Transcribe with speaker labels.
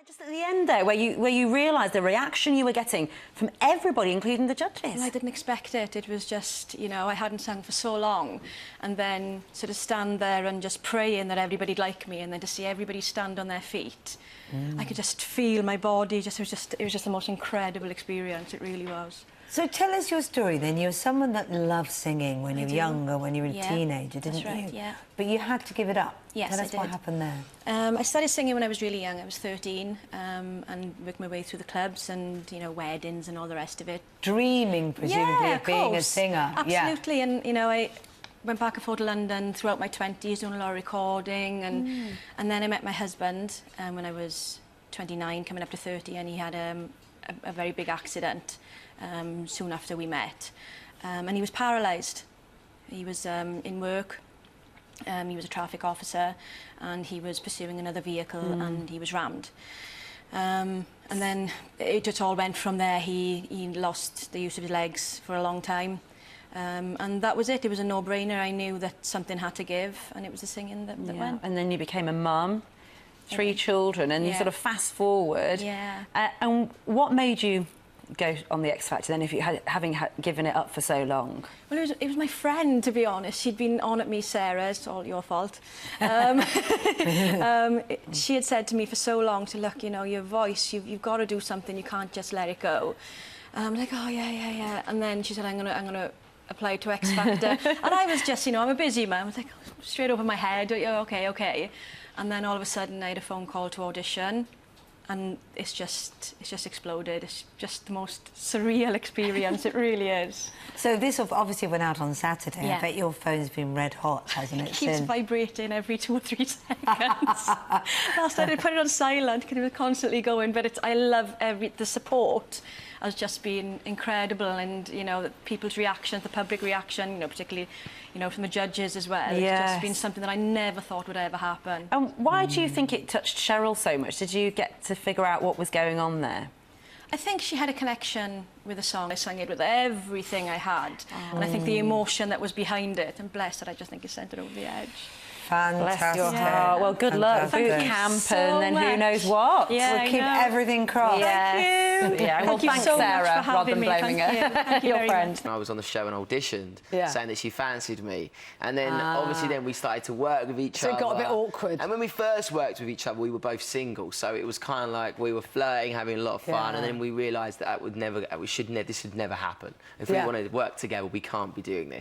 Speaker 1: Just at the end there, where you realised the reaction you were getting from everybody, including the judges.
Speaker 2: Well, I didn't expect it. It was just, you know, I hadn't sung for so long, and then sort of stand there and just praying that everybody'd like me, and then to see everybody stand on their feet, I could just feel my body. It was just the most incredible experience. It really was.
Speaker 3: So tell us your story then. You're someone that loved singing when you were younger, when you were a teenager, didn't you?
Speaker 2: Yeah.
Speaker 3: But you had to give it up.
Speaker 2: Yes,
Speaker 3: Tell us what happened there.
Speaker 2: I started singing when I was really young. I was 13, and worked my way through the clubs and, you know, weddings and all the rest of it.
Speaker 3: Dreaming, presumably, of being a singer.
Speaker 2: Absolutely, and, you know, I went back and forth to London throughout my 20s, doing a lot of recording, and then I met my husband when I was 29, coming up to 30, and he had a very big accident soon after we met, and he was paralysed. He was in work. He was a traffic officer, and he was pursuing another vehicle, and he was rammed. And then it just all went from there. He lost the use of his legs for a long time, and that was it. It was a no-brainer. I knew that something had to give, and it was the singing that went.
Speaker 1: And then you became a mum, 3 children, and you sort of fast forward.
Speaker 2: Yeah.
Speaker 1: And what made you go on the X Factor then, if you having given it up for so long?
Speaker 2: Well, it was my friend, to be honest. She'd been on at me, Sarah. It's all your fault. She had said to me for so long, to look, you know, your voice, you've got to do something. You can't just let it go. And I'm like, oh yeah. And then she said, I'm gonna apply to X Factor. And I was just, you know, I'm a busy man. I was like, straight over my head. Okay. And then all of a sudden, I had a phone call to audition. And it's just exploded. It's just the most surreal experience. It really is.
Speaker 3: So this obviously went out on Saturday.
Speaker 2: Yeah.
Speaker 3: I bet your phone's been red hot, hasn't it?
Speaker 2: It keeps vibrating every 2 or 3 seconds. Last night I put it on silent because it was constantly going. But I love the support has just been incredible, and you know, people's reaction, the public reaction, you know, particularly, you know, from the judges as well.
Speaker 1: Yes.
Speaker 2: It's just been something that I never thought would ever happen.
Speaker 1: And why do you think it touched Cheryl so much? Did you get to figure out what was going on there?
Speaker 2: I think she had a connection with the song. I sang it with everything I had, and I think the emotion that was behind it, and bless it, I just think it sent it over the edge.
Speaker 3: Fantastic.
Speaker 1: Bless your heart. Well, good luck. Boot camp,
Speaker 2: so
Speaker 1: and then who knows what.
Speaker 2: Yeah,
Speaker 3: We'll keep everything crossed.
Speaker 1: Yes.
Speaker 2: Thank you.
Speaker 1: Yeah, well,
Speaker 2: Thank you
Speaker 1: thanks,
Speaker 2: so much
Speaker 1: Sarah,
Speaker 2: for
Speaker 1: rather
Speaker 2: having
Speaker 1: than
Speaker 2: me.
Speaker 1: blaming
Speaker 2: Thank
Speaker 1: her.
Speaker 2: you. Thank you
Speaker 1: Your
Speaker 2: very
Speaker 1: friend.
Speaker 2: much.
Speaker 4: I was on the show and auditioned, saying that she fancied me. And then, obviously, then we started to work with each other.
Speaker 3: So it got a bit awkward.
Speaker 4: And when we first worked with each other, we were both single. So it was kind of like we were flirting, having a lot of fun. And then we realised that this should never happen. If we wanted to work together, we can't be doing this.